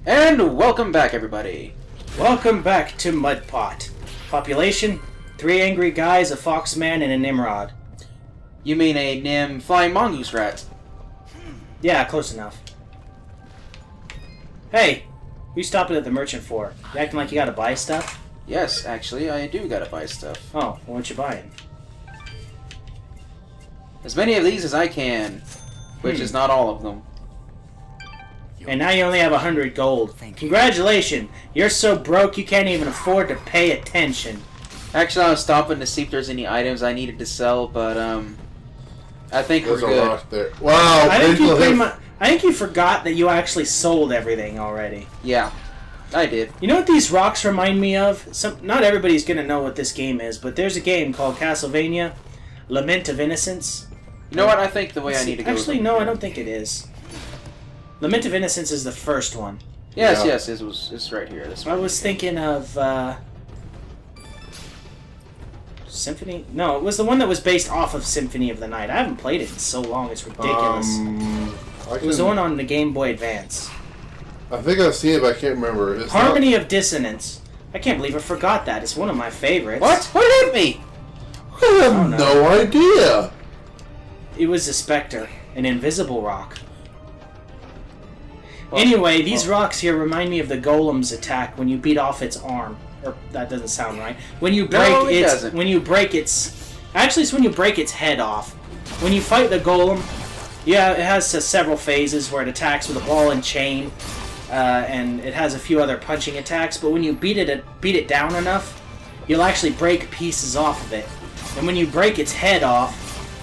And welcome back, everybody. Welcome back to Mudpot. Population: 3 angry guys, a foxman, and a Nimrod. You mean a Nim flying mongoose rat? Yeah, close enough. Hey, what you stopping at the merchant for? You acting like you gotta buy stuff? Yes, actually, I do gotta buy stuff. Oh, what you buying? As many of these as I can, which is not all of them. And now you only have 100 gold. Congratulations! You're so broke you can't even afford to pay attention. Actually, I was stopping to see if there's any items I needed to sell, but I think There's we're a good. rock there. Wow! I think you forgot that you actually sold everything already. Yeah, I did. You know what these rocks remind me of? Not everybody's gonna know what this game is, but there's a game called Castlevania Lament of Innocence. You know what? I think the way I need to go. Actually, no, I don't think it is. Lament of Innocence is the first one. Yes, Yeah. yes, it's right here. This I one. was thinking of Symphony. No, it was the one that was based off of Symphony of the Night. I haven't played it in so long; it's ridiculous. It was the one on the Game Boy Advance. I think I've seen it, but I can't remember. It's Harmony of Dissonance. I can't believe I forgot that. It's one of my favorites. What? What hit me? I have no idea. It was a specter, an invisible rock. Anyway, these rocks here remind me of the golem's attack when you beat off its arm. Or that doesn't sound right. When you break doesn't. When you break its... Actually, it's when you break its head off. When you fight the golem, yeah, it has several phases where it attacks with a ball and chain, and it has a few other punching attacks. But when you beat it down enough, you'll actually break pieces off of it. And when you break its head off,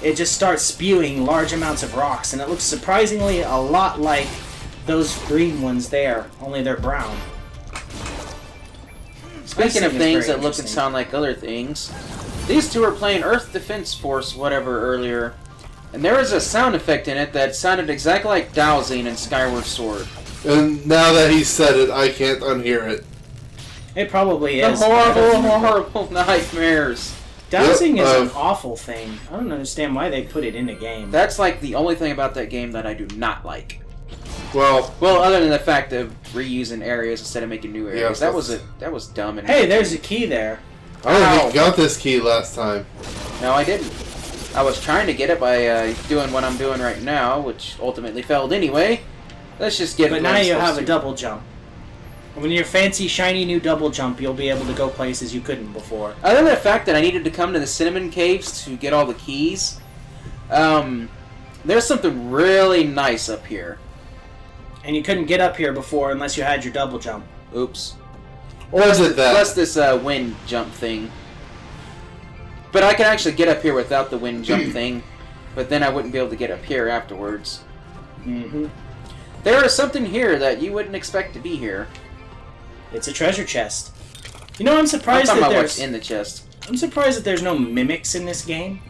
it just starts spewing large amounts of rocks, and it looks surprisingly a lot like those green ones there, only they're brown. Speaking of things that look and sound like other things, these two were playing Earth Defense Force whatever earlier, and there was a sound effect in it that sounded exactly like dowsing in Skyward Sword. And now that he said it, I can't unhear it. It probably The is. horrible nightmares. Dowsing Yep, is an awful thing. I don't understand why they put it in the game. That's like the only thing about that game that I do not like. Well, other than the fact of reusing areas instead of making new areas, Yeah, that was dumb. And Hey, there's a key there. I only got this key last time. No, I didn't. I was trying to get it by doing what I'm doing right now, which ultimately failed anyway. Let's just get. But now you have a double jump. And when your fancy, shiny new double jump, you'll be able to go places you couldn't before. Other than the fact that I needed to come to the Cinnamon Caves to get all the keys, there's something really nice up here. And you couldn't get up here before unless you had your double jump. Oops. Or is it that? Plus this wind jump thing. But I can actually get up here without the wind jump thing, but then I wouldn't be able to get up here afterwards. Mm-hmm. There is something here that you wouldn't expect to be here. It's a treasure chest. You know, I'm surprised I'm talking that about there's... what's in the chest. I'm surprised that there's no mimics in this game.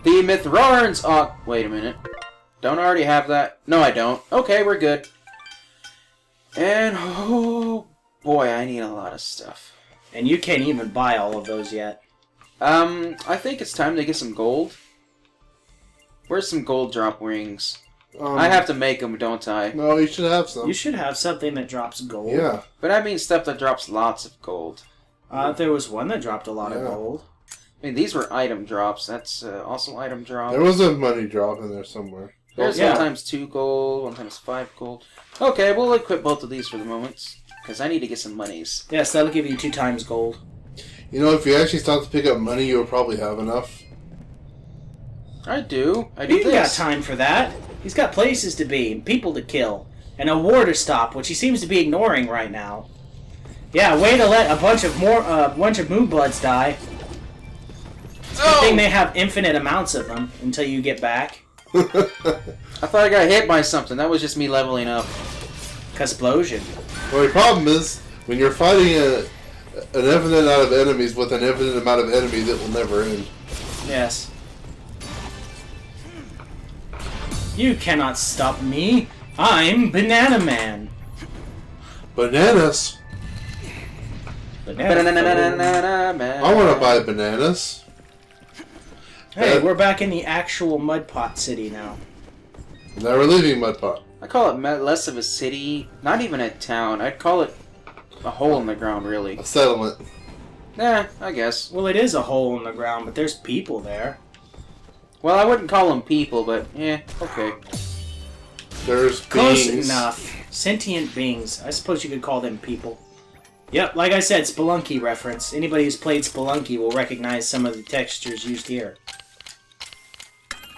The Mithrarans... Oh, wait a minute. Don't I already have that? No, I don't. Okay, we're good. And, oh boy, I need a lot of stuff. And you can't even buy all of those yet. I think it's time to get some gold. Where's some gold drop rings? I have to make them, don't I? No, you should have some. You should have something that drops gold. Yeah. But I mean stuff that drops lots of gold. There was one that dropped a lot of gold. I mean, these were item drops. That's also item drop. There was a money drop in there somewhere. There's 1 times 2 gold, 1 times 5 gold. Okay, we'll equip both of these for the moment, because I need to get some monies. Yes, that'll give you 2 times gold. You know, if you actually start to pick up money, you'll probably have enough. I do. I do He's got this. time for that. He's got places to be, and people to kill, and a war to stop, which he seems to be ignoring right now. Yeah, way to let a bunch of Moonbloods die. Good thing they have infinite amounts of them until you get back. I thought I got hit by something. That was just me leveling up. Explosion. Well, the problem is, when you're fighting an infinite amount of enemies with an infinite amount of enemies, it will never end. Yes. You cannot stop me. I'm Banana Man. Bananas? Man. I want to buy bananas. Hey, we're back in the actual Mudpot city now. Never leaving Mudpot. I call it less of a city, not even a town. I'd call it a hole in the ground, really. A settlement. Nah, I guess. Well, it is a hole in the ground, but there's people there. Well, I wouldn't call them people, but yeah, okay. There's Close beings. enough. Sentient beings. I suppose you could call them people. Yep, like I said, Spelunky reference. Anybody who's played Spelunky will recognize some of the textures used here.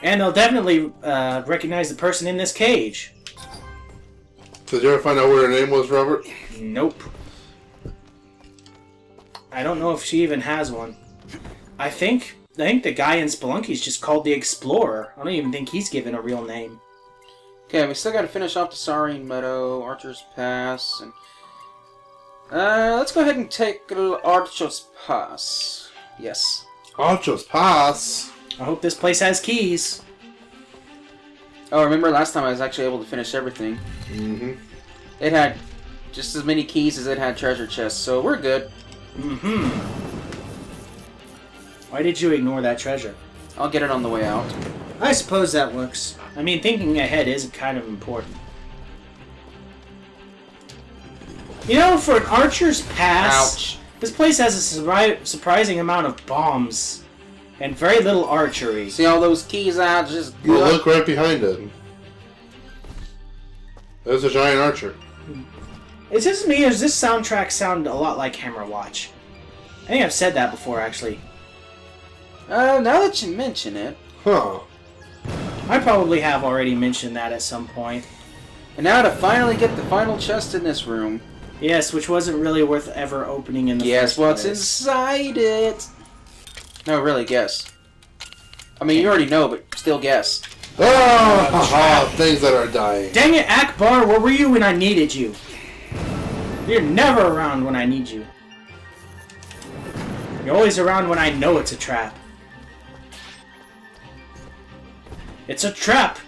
And they'll definitely recognize the person in this cage. Did you ever find out what her name was, Robert? Nope. I don't know if she even has one. I think the guy in Spelunky is just called the Explorer. I don't even think he's given a real name. Okay, we still gotta finish off the Saurian Meadow, Archer's Pass, and... let's go ahead and take a little Archer's Pass. Yes. Archer's Pass? I hope this place has keys. Oh, remember last time I was actually able to finish everything. Mm-hmm. It had just as many keys as it had treasure chests, so we're good. Mm-hmm. Why did you ignore that treasure? I'll get it on the way out. I suppose that works. I mean, thinking ahead is kind of important. You know, for an Archer's Pass, Ouch. this place has a surprising amount of bombs and very little archery. See all those keys out? Just Well, look right behind it. There's a giant archer. Is this me, or does this soundtrack sound a lot like Hammer Watch? I think I've said that before, actually. now that you mention it. Huh. I probably have already mentioned that at some point. And now to finally get the final chest in this room. Yes, which wasn't really worth ever opening in the Guess first what's place. inside it? No, really, guess. I mean, you already know, but still guess. Oh, haha, things that are dying. Dang it, Akbar, where were you when I needed you? You're never around when I need you. You're always around when I know it's a trap. It's a trap!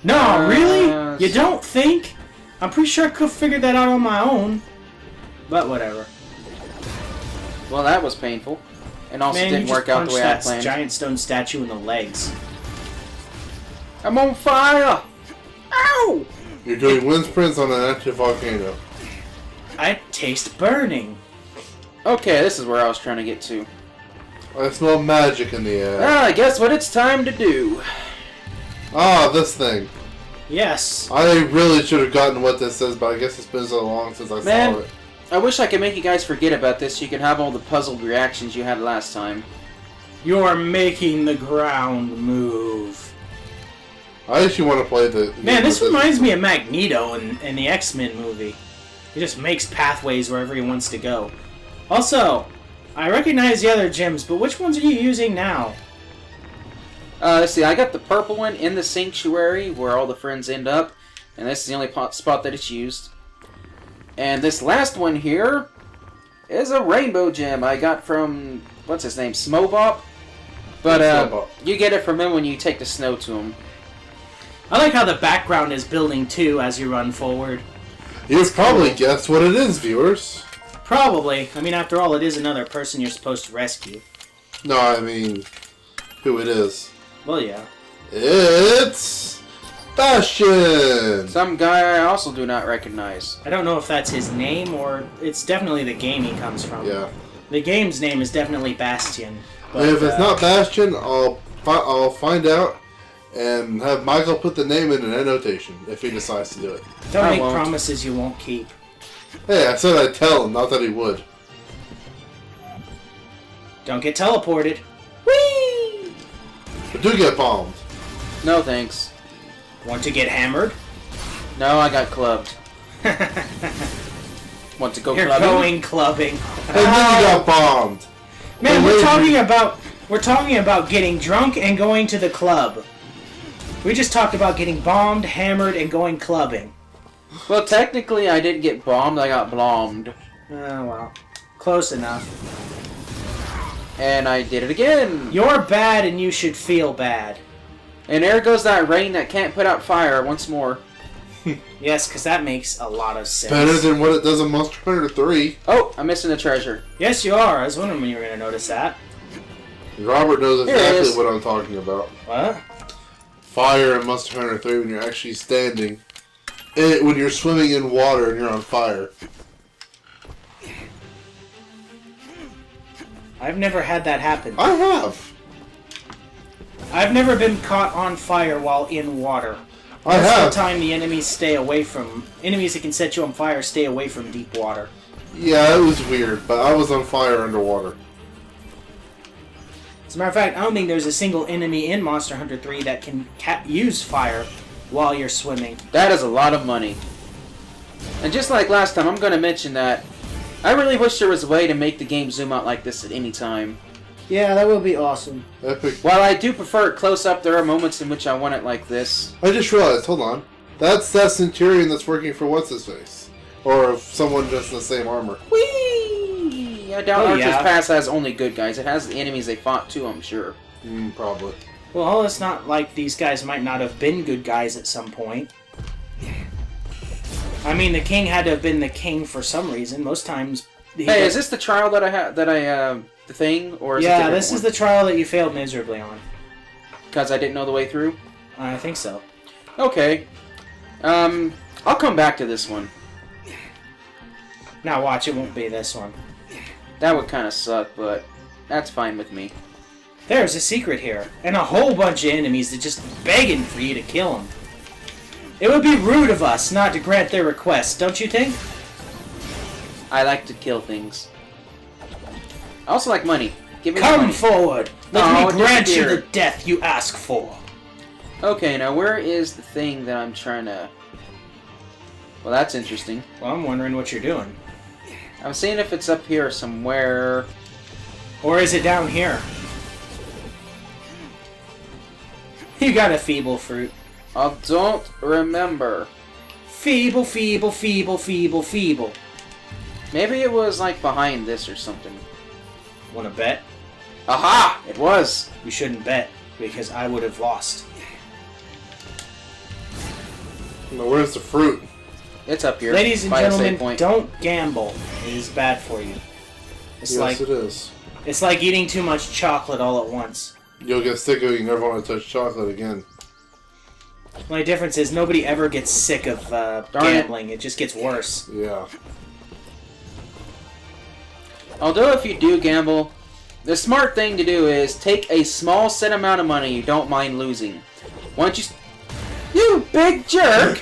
No, really? You don't think? I'm pretty sure I could have figured that out on my own. But whatever. Well, that was painful. And also Man, didn't you work just out the punched way I that planned. giant stone statue in the legs. I'm on fire! Ow! You're doing wind sprints on an active volcano. I taste burning. Okay, this is where I was trying to get to. I smell magic in the air. Ah, guess what it's time to do. Ah, this thing. Yes. I really should have gotten what this says, but I guess it's been so long since I Man. saw it. I wish I could make you guys forget about this so you can have all the puzzled reactions you had last time. You're making the ground move. I actually want to play the... Man, this reminds me of Magneto in the X-Men movie. He just makes pathways wherever he wants to go. Also, I recognize the other gems, but which ones are you using now? Let's see, I got the purple one in the sanctuary where all the friends end up, and this is the only spot that it's used. And this last one here is a rainbow gem I got from, what's his name, Smobop? But Smobop. you get it from him when you take the snow to him. I like how the background is building too as you run forward. You've probably guessed what it is, viewers. Probably. I mean, after all, it is another person you're supposed to rescue. No, I mean, who it is. Well, yeah. It's... Bastion! Some guy I also do not recognize. I don't know if that's his name or it's definitely the game he comes from. Yeah. The game's name is definitely Bastion. But, If it's not Bastion, I'll find out and have Michael put the name in an annotation if he decides to do it. Don't I make won't. promises you won't keep. Hey, I said I'd tell him, not that he would. Don't get teleported. Whee! But do get bombed. No thanks. Want to get hammered? No, I got clubbed. Want to go You're clubbing? going clubbing. And then you got bombed. Man, Hey, we're talking about getting drunk and going to the club. We just talked about getting bombed, hammered, and going clubbing. Well, technically I didn't get bombed, I got blommed. Oh, well. Close enough. And I did it again! You're bad and you should feel bad. And there goes that rain that can't put out fire once more. Yes, because that makes a lot of sense. Better than what it does in Monster Hunter 3. Oh, I'm missing a treasure. Yes, you are. I was wondering when you were going to notice that. Robert knows Here it exactly is. what I'm talking about. What? Fire in Monster Hunter 3 when you're actually standing when you're swimming in water and you're on fire. I've never had that happen. I have. I've never been caught on fire while in water. I Most have. of the time, the enemies that can set you on fire stay away from deep water. Yeah, it was weird, but I was on fire underwater. As a matter of fact, I don't think there's a single enemy in Monster Hunter 3 that can use fire while you're swimming. That is a lot of money. And just like last time, I'm going to mention that I really wish there was a way to make the game zoom out like this at any time. Yeah, that would be awesome. Epic. While I do prefer it close up, there are moments in which I want it like this. I just realized, hold on. That's that Centurion that's working for What's-His-Face. Or if someone just in the same armor. Whee! I doubt Oh, Archer's yeah. Pass has only good guys. It has the enemies they fought too, I'm sure. Probably. Well, it's not like these guys might not have been good guys at some point. I mean, the king had to have been the king for some reason. Most times... Hey, is this the trial that I had? The thing? Or is it Yeah, this is the trial that you failed miserably on. Because I didn't know the way through? I think so. Okay. I'll come back to this one. Now watch, it won't be this one. That would kind of suck, but that's fine with me. There's a secret here, and a whole bunch of enemies that just begging for you to kill them. It would be rude of us not to grant their request, don't you think? I like to kill things. I also like money. Give me the Come money. forward! Let Oh, me grant you the disappeared. death you ask for. Okay, now where is the thing that I'm trying to... Well, that's interesting. Well, I'm wondering what you're doing. I'm seeing if it's up here somewhere. Or is it down here? You got a feeble fruit. I don't remember. Feeble, feeble, feeble, feeble, feeble. Maybe it was like behind this or something. Wanna bet? Aha! It was! You shouldn't bet, because I would have lost. Now, where's the fruit? It's up here. Ladies and by the save gentlemen, point. don't gamble. It is bad for you. It's Yes, it is. It's like eating too much chocolate all at once. You'll get sick of it. You never want to touch chocolate again. The only difference is nobody ever gets sick of gambling. It just gets worse. Yeah. Although if you do gamble, the smart thing to do is take a small set amount of money you don't mind losing. Once you... You big jerk!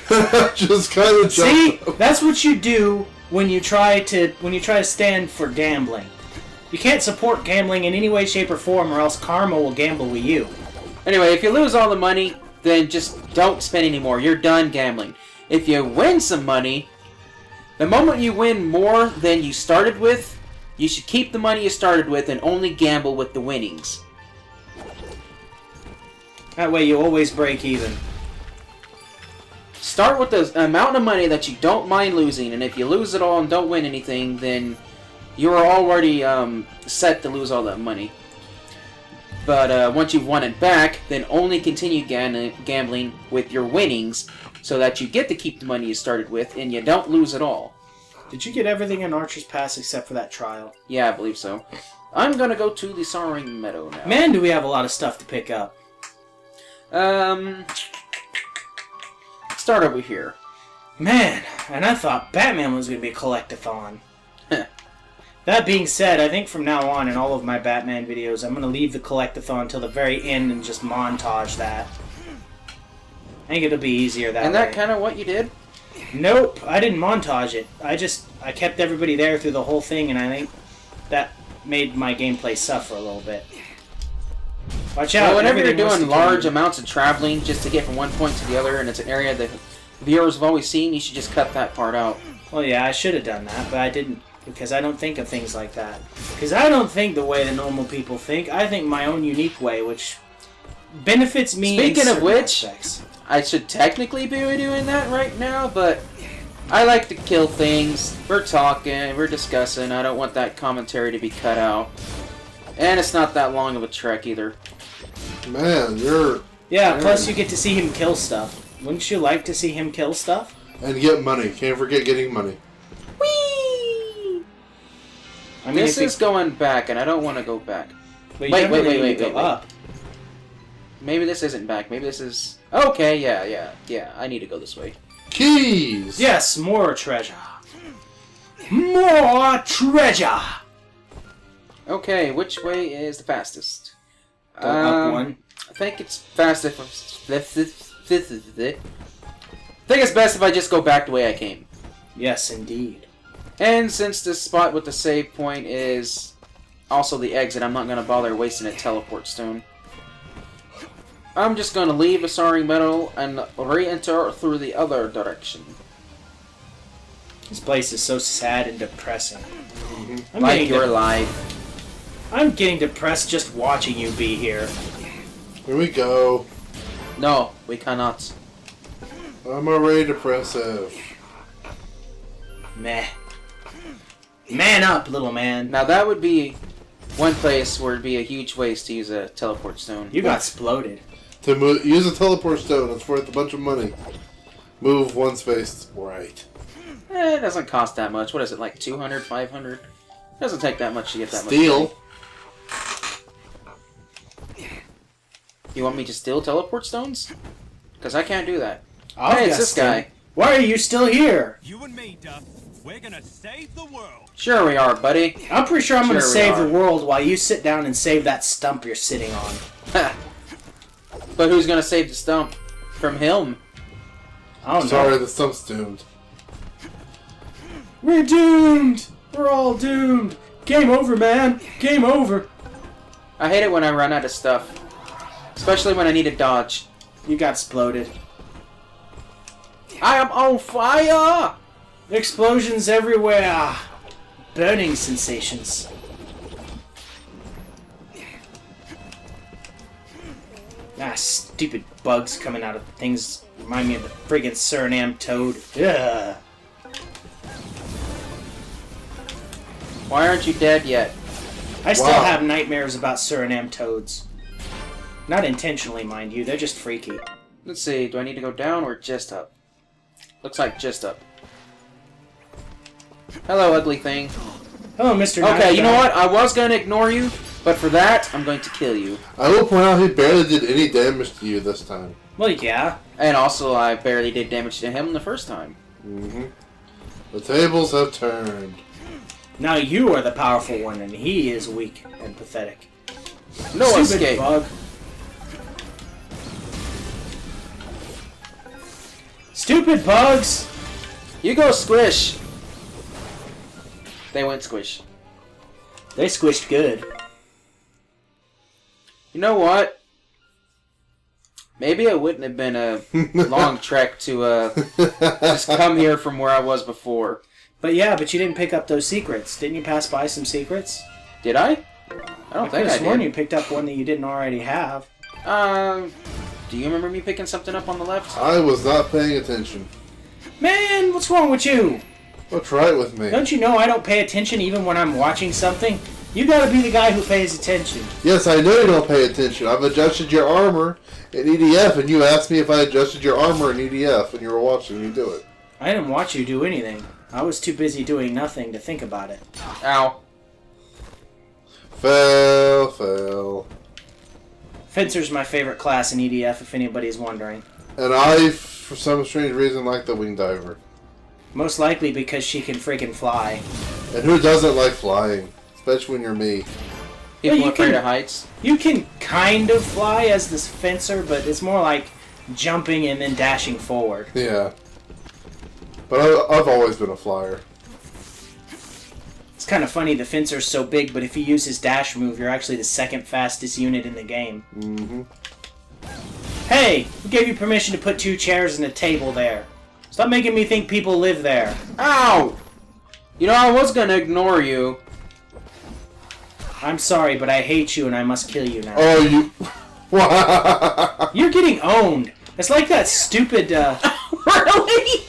Just kind of See, that's what you do when you try to stand for gambling. You can't support gambling in any way, shape, or form, or else karma will gamble with you. Anyway, if you lose all the money, then just don't spend any more. You're done gambling. If you win some money, the moment you win more than you started with, you should keep the money you started with and only gamble with the winnings. That way you always break even. Start with the amount of money that you don't mind losing, and if you lose it all and don't win anything, then you are already set to lose all that money. But once you've won it back, then only continue gambling with your winnings so that you get to keep the money you started with and you don't lose it all. Did you get everything in Archer's Pass except for that trial? Yeah, I believe so. I'm gonna go to the Sorrowing Meadow now. Man, do we have a lot of stuff to pick up. Start over here. Man, and I thought Batman was going to be a collect-a-thon. That being said, I think from now on in all of my Batman videos, I'm going to leave the collect-a-thon till the very end and just montage that. I think it'll be easier that way. And that kind of what you did? Nope, I didn't montage it. I kept everybody there through the whole thing, and I think that made my gameplay suffer a little bit. Watch out! Well, whenever you're everything wants doing to kill large you. amounts of traveling just to get from one point to the other, and it's an area that viewers have always seen, you should just cut that part out. Well, yeah, I should have done that, but I didn't, because I don't think of things like that. Because I don't think the way that normal people think. I think my own unique way, which benefits me in Speaking of certain which, aspects. I should technically be doing that right now, but I like to kill things. We're talking, we're discussing. I don't want that commentary to be cut out. And it's not that long of a trek either. Man, you're... Yeah, plus you get to see him kill stuff. Wouldn't you like to see him kill stuff? And get money. Can't forget getting money. Whee! I mean, This if is going back, and I don't want to go back. but you wait, never wait, really wait, need to wait, go wait. up. Maybe this isn't back. Maybe this is... Okay, yeah. I need to go this way. Keys! Yes, more treasure. More treasure! Okay, which way is the fastest? The up one. I think it's fast if I think it's best if I just go back the way I came. Yes, indeed. And since this spot with the save point is also the exit, I'm not going to bother wasting a teleport stone. I'm just going to leave a soaring metal and re-enter through the other direction. This place is so sad and depressing. Like you're alive. I'm getting depressed just watching you be here. Here we go. No, we cannot. I'm already depressive. Meh. Man up, little man. Now that would be one place where it'd be a huge waste to use a teleport stone. You got exploded. To use a teleport stone, it's worth a bunch of money. Move one space right. It doesn't cost that much. What is it, like 200, 500? Doesn't take that much to get that Steal. much. You want me to steal teleport stones? Because I can't do that. Hey, it's this guy. Why are you still here? You and me, Duff. We're gonna save the world. Sure we are, buddy. I'm pretty sure I'm going to Sure we save are. the world while you sit down and save that stump you're sitting on. But who's gonna save the stump from him? I don't know. Sorry, the stump's doomed. We're doomed! We're all doomed! Game over, man! Game over! I hate it when I run out of stuff. Especially when I need to dodge. You got exploded. I am on fire! Explosions everywhere! Burning sensations. Ah, stupid bugs coming out of things remind me of the friggin' Suriname toad. Ugh. Why aren't you dead yet? I still Wow. have nightmares about Suriname toads. Not intentionally, mind you, they're just freaky. Let's see, do I need to go down or just up? Looks like just up. Hello, ugly thing. Hello, Mr. Okay, Nice you know Guy. what? I was gonna ignore you, but for that, I'm going to kill you. I will point out he barely did any damage to you this time. Well, yeah. And also, I barely did damage to him the first time. The tables have turned. Now you are the powerful one, and he is weak and pathetic. No Stupid escape. bug. Stupid bugs! You go squish. They went squish. They squished good. You know what? Maybe it wouldn't have been a long trek to just come here from where I was before. But yeah, but you didn't pick up those secrets. Didn't you pass by some secrets? Did I? I don't think I sworn did. you picked up one that you didn't already have. Do you remember me picking something up on the left? I was not paying attention. Man, what's wrong with you? What's right with me? Don't you know I don't pay attention even when I'm watching something? You gotta be the guy who pays attention. Yes, I know you don't pay attention. I've adjusted your armor in EDF, and you asked me if I adjusted your armor in EDF when you were watching me do it. I didn't watch you do anything. I was too busy doing nothing to think about it. Ow. Fail. Fencer's my favorite class in EDF, if anybody's wondering. And I, for some strange reason, like the wing diver. Most likely because she can freaking fly. And who doesn't like flying? Especially when you're me. People you afraid can- of heights. You can kind of fly as this fencer, but it's more like jumping and then dashing forward. Yeah. But I've always been a flyer. It's kind of funny, the fencer's so big, but if you use his dash move, you're actually the second fastest unit in the game. Mm-hmm. Hey! Who gave you permission to put 2 chairs and a table there? Stop making me think people live there. Ow! You know, I was gonna ignore you. I'm sorry, but I hate you and I must kill you now. Oh, you... You're getting owned! It's like that stupid, Really?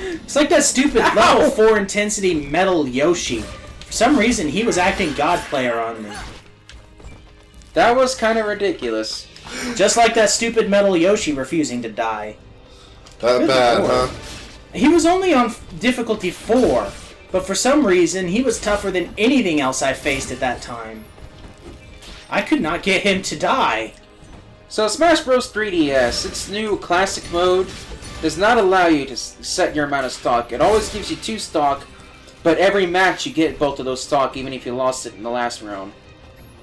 It's like that stupid level 4 intensity metal Yoshi. For some reason, he was acting God Player on me. That was kind of ridiculous. Just like that stupid metal Yoshi refusing to die. That Good bad, lord. huh? He was only on difficulty 4, but for some reason, he was tougher than anything else I faced at that time. I could not get him to die. So Smash Bros. 3DS, its new classic mode does not allow you to set your amount of stock. It always gives you 2 stock, but every match you get both of those stock, even if you lost it in the last round.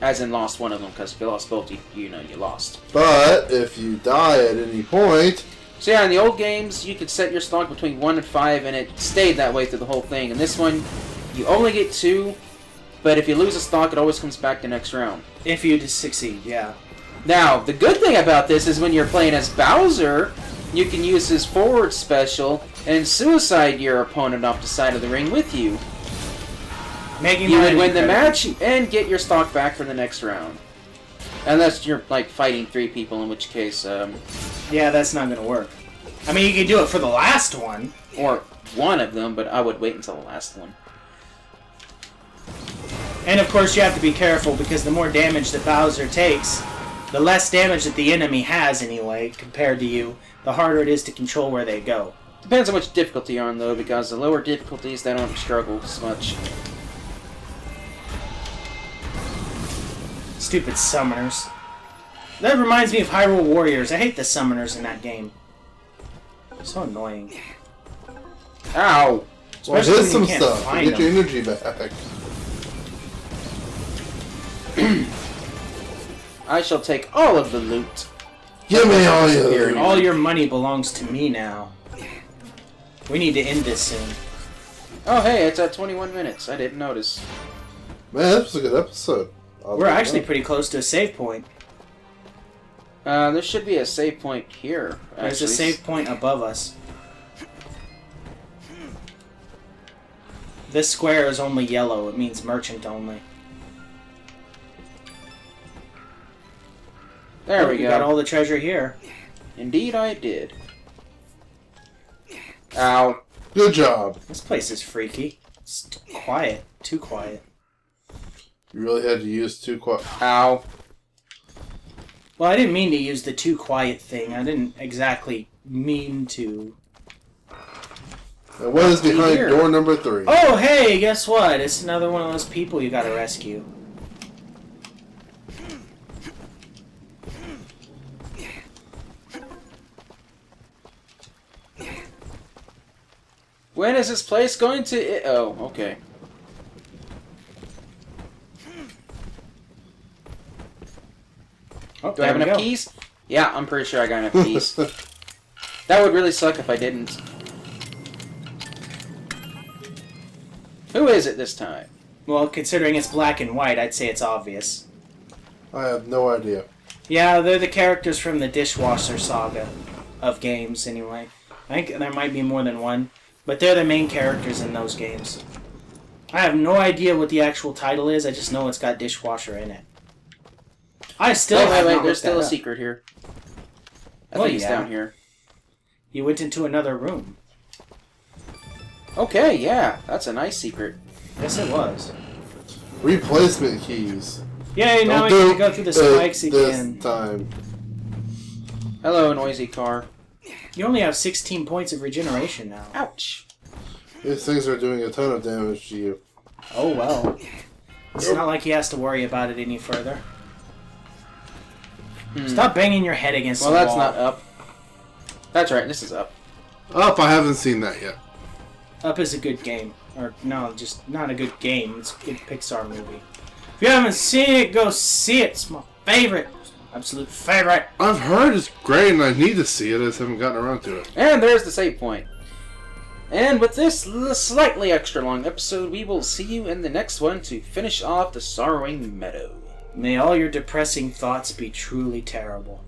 As in lost one of them, because if you lost both, you know you lost. But if you die at any point... So yeah, in the old games, you could set your stock between 1 and 5, and it stayed that way through the whole thing. In this one, you only get 2, but if you lose a stock, it always comes back the next round. If you succeed, yeah. Now, the good thing about this is when you're playing as Bowser, you can use his forward special and suicide your opponent off the side of the ring with you. You would win the match and get your stock back for the next round. Unless you're, like, fighting 3 people, in which case, yeah, that's not gonna work. I mean, you can do it for the last one. Or one of them, but I would wait until the last one. And, of course, you have to be careful, because the more damage that Bowser takes, the less damage that the enemy has, anyway, compared to you, the harder it is to control where they go. Depends on which difficulty you're on, though, because the lower difficulties, they don't struggle as much. Stupid summoners. That reminds me of Hyrule Warriors. I hate the summoners in that game. So annoying. Ow! Well, Especially here's some when you can't stuff. find Get your them. energy back. I shall take all of the loot. Give me all your... All your money belongs to me now. We need to end this soon. Oh, hey, it's at 21 minutes. I didn't notice. Man, this was a good episode. We're actually pretty close to a save point. There should be a save point here. There's a save point above us. This square is only yellow. It means merchant only. There we You go. got all the treasure here. Indeed I did. Ow. Good job. This place is freaky. It's quiet. Too quiet. You really had to use 2 Ow. Well, I didn't mean to use the too quiet thing. I didn't exactly mean to. And what is behind Here. door number 3? Oh, hey, guess what? It's another one of those people you gotta rescue. When is this place going to... Oh, okay. Oh, Do I have there we enough go. keys? Yeah, I'm pretty sure I got enough keys. That would really suck if I didn't. Who is it this time? Well, considering it's black and white, I'd say it's obvious. I have no idea. Yeah, they're the characters from the Dishwasher saga of games, anyway. I think there might be more than one, but they're the main characters in those games. I have no idea what the actual title is, I just know it's got Dishwasher in it. I still have wait, not there's looked still that a up. secret here. I Well, think it's yeah. down here. You went into another room. Okay, yeah, that's a nice secret. Yes, it was. Replacement keys. Yay, now we Don't get to do go through the it spikes again. This time. Hello, noisy car. You only have 16 points of regeneration now. Ouch. These things are doing a ton of damage to you. Oh well. It's not like he has to worry about it any further. Stop banging your head against Well, the that's wall. not up. That's right, this is up. Up, I haven't seen that yet. Up is a good game. Or, no, just not a good game. It's a good Pixar movie. If you haven't seen it, go see it. It's my favorite. Absolute favorite. I've heard it's great and I need to see it, I just haven't gotten around to it. And there's the save point. And with this slightly extra long episode, we will see you in the next one to finish off the Sorrowing Meadow. May all your depressing thoughts be truly terrible.